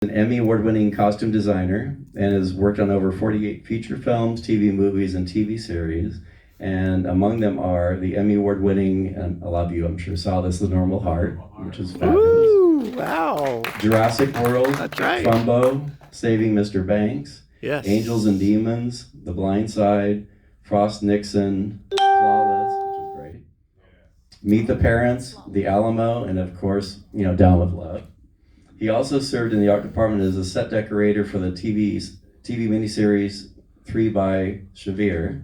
An Emmy award-winning costume designer and has worked on over 48 feature films, TV movies, and TV series. And among them are the Emmy award-winning, and a lot of you I'm sure saw this, The Normal Heart, which is fabulous. Ooh, wow. Jurassic World, That's right. Trumbo, Saving Mr. Banks, Yes. Angels and Demons, The Blind Side, Frost Nixon, Flawless, which is great. Meet the Parents, The Alamo, and of course, Down with Love. He also served in the art department as a set decorator for the TV miniseries 3 by Shavir.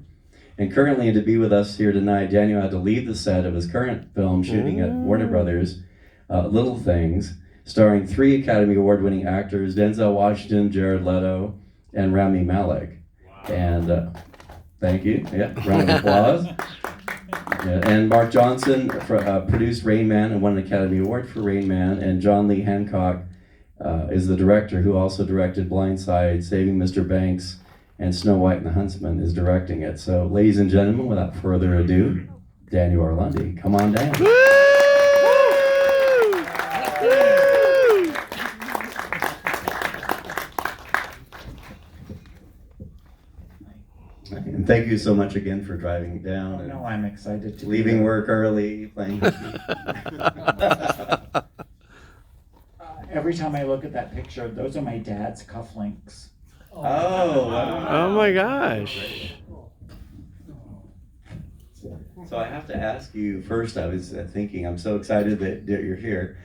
And currently, and to be with us here tonight, Daniel had to leave the set of his current film shooting at Warner Brothers, Little Things, starring 3 Academy Award-winning actors, Denzel Washington, Jared Leto, and Rami Malek. Wow. And thank you. Yeah, round of applause. Yeah, and Mark Johnson produced Rain Man and won an Academy Award for Rain Man. And John Lee Hancock is the director who also directed Blind Side, Saving Mr. Banks, and Snow White and the Huntsman is directing it. So, ladies and gentlemen, without further ado, Daniel Orlandi, come on down. And thank you so much again for driving down. And I'm excited to leaving work early, playing. Every time I look at that picture, those are my dad's cufflinks. Oh, wow. Oh my gosh. So I have to ask you first, I was thinking, I'm so excited that you're here.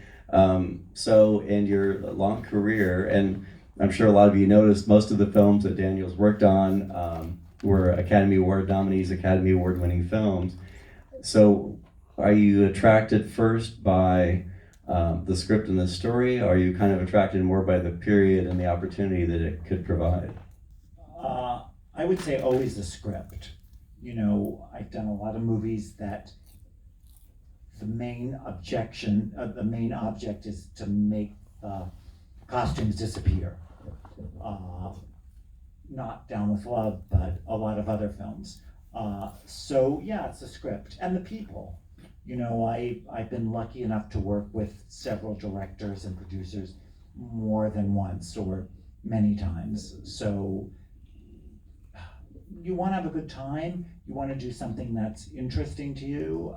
So in your long career, and I'm sure a lot of you noticed, most of the films that Daniel's worked on were Academy Award nominees, Academy Award winning films. So are you attracted first by the script and the story? Or are you kind of attracted more by the period and the opportunity that it could provide? I would say always the script. I've done a lot of movies that the main object is to make the costumes disappear. Not Down with Love, but a lot of other films. So yeah, it's the script and the people. I've been lucky enough to work with several directors and producers more than once or many times. So you want to have a good time. You want to do something that's interesting to you.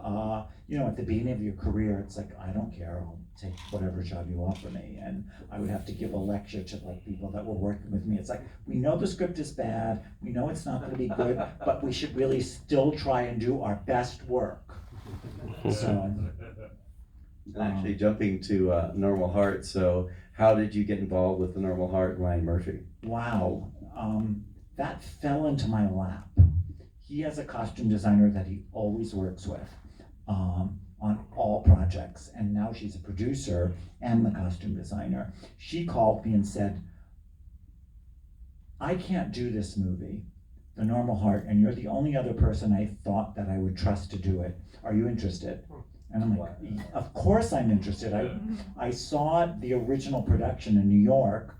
At the beginning of your career, it's like, I don't care. I'll take whatever job you offer me. And I would have to give a lecture to people that were working with me. It's like, we know the script is bad. We know it's not going to be good, but we should really still try and do our best work. So, and actually jumping to Normal Heart, so how did you get involved with The Normal Heart and Ryan Murphy? Wow, that fell into my lap. He has a costume designer that he always works with on all projects, and now she's a producer and the costume designer. She called me and said, I can't do this movie, The Normal Heart, and you're the only other person I thought that I would trust to do it. Are you interested? And I'm like, of course I'm interested. I saw the original production in New York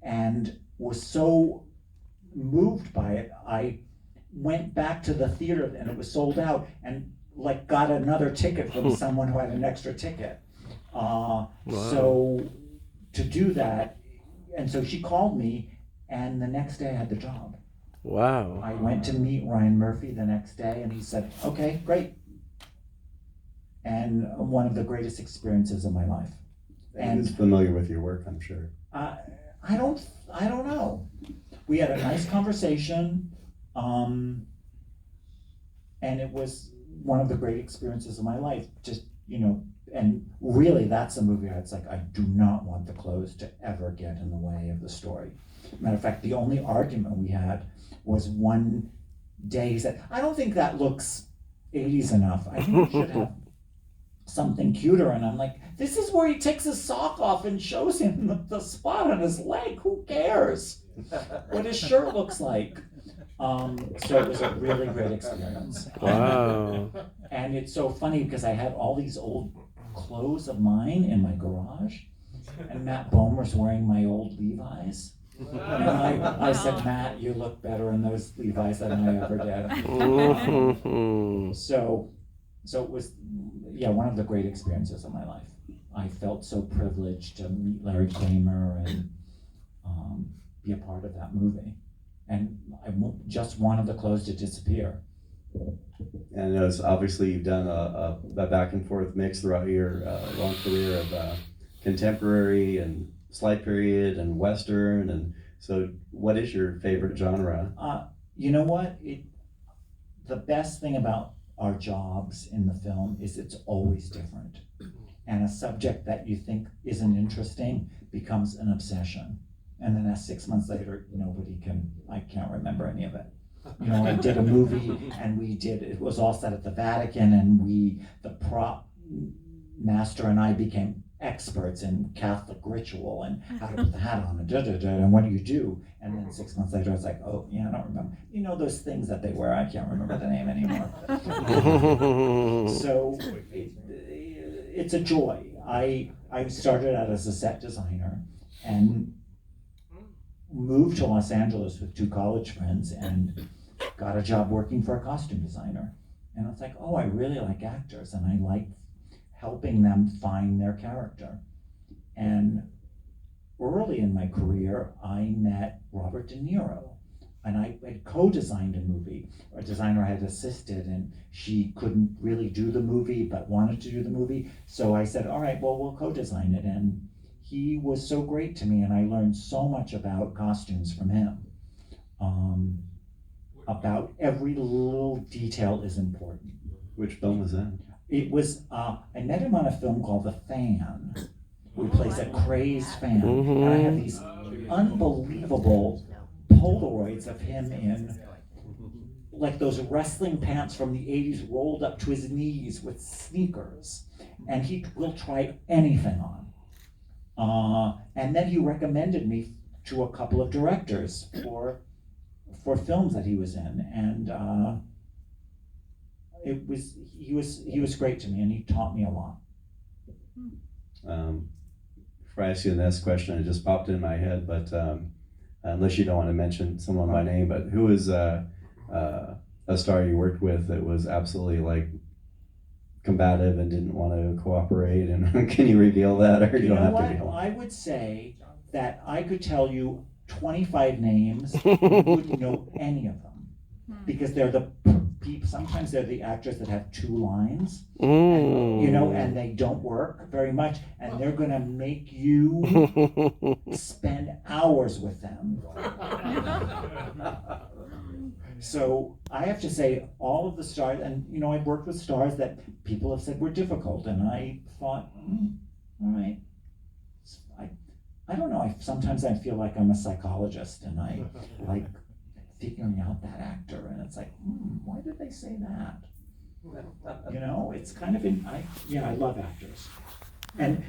and was so moved by it. I went back to the theater and it was sold out, and got another ticket from someone who had an extra ticket. Wow. So to do that, and so she called me, and the next day I had the job. Wow. I went to meet Ryan Murphy the next day, and he said, okay, great. And one of the greatest experiences of my life. And he's familiar with your work, I'm sure. I don't know. We had a nice conversation, and it was one of the great experiences of my life. Just, and really that's a movie that's like, I do not want the clothes to ever get in the way of the story. Matter of fact, the only argument we had was one day he said, I don't think that looks 80s enough. I think we should have something cuter. And I'm like, this is where he takes his sock off and shows him the spot on his leg. Who cares what his shirt looks like? So it was a really great experience. Wow. And it's so funny because I had all these old clothes of mine in my garage, and Matt Bomer's wearing my old Levi's. And I said, Matt, you look better in those Levi's than I ever did. So it was, one of the great experiences of my life. I felt so privileged to meet Larry Kramer and be a part of that movie. And just wanted the clothes to disappear. And I know it's obviously you've done a back and forth mix throughout your long career of contemporary and slight period and Western. And so what is your favorite genre? You know what? The best thing about our jobs in the film is it's always different. And a subject that you think isn't interesting becomes an obsession. And then 6 months later, I can't remember any of it. I did a movie and it was all set at the Vatican, and the prop master and I became experts in Catholic ritual and how to put the hat on and and what do you do? And then 6 months later, I was like, oh yeah, I don't remember. Those things that they wear, I can't remember the name anymore. So it's a joy. I started out as a set designer and moved to Los Angeles with 2 college friends and got a job working for a costume designer. And I was like, oh, I really like actors and I like helping them find their character. And early in my career, I met Robert De Niro, and I had co-designed a movie. A designer I had assisted, and she couldn't really do the movie, but wanted to do the movie. So I said, all right, well, we'll co-design it. And he was so great to me, and I learned so much about costumes from him. About every little detail is important. Which film was that? It was, I met him on a film called The Fan, who plays a crazed fan. And I have these unbelievable Polaroids of him in like those wrestling pants from the 80s rolled up to his knees with sneakers. And he will try anything on. And then he recommended me to a couple of directors for films that he was in. And he was great to me, and he taught me a lot. Before I ask you the next question, it just popped in my head, but unless you don't want to mention someone by name, but who is a star you worked with that was absolutely like combative and didn't want to cooperate? And can you reveal that, or you don't have to reveal? I would say that I could tell you 25 names, and you wouldn't know any of them, because they're the sometimes they're the actors that have 2 lines, and they don't work very much, and they're gonna make you spend hours with them. So I have to say, all of the stars, and I've worked with stars that people have said were difficult, and I thought, all right. I don't know, sometimes I feel like I'm a psychologist, and I like figuring out that actor, and it's like, why did they say that? It's kind of I love actors. And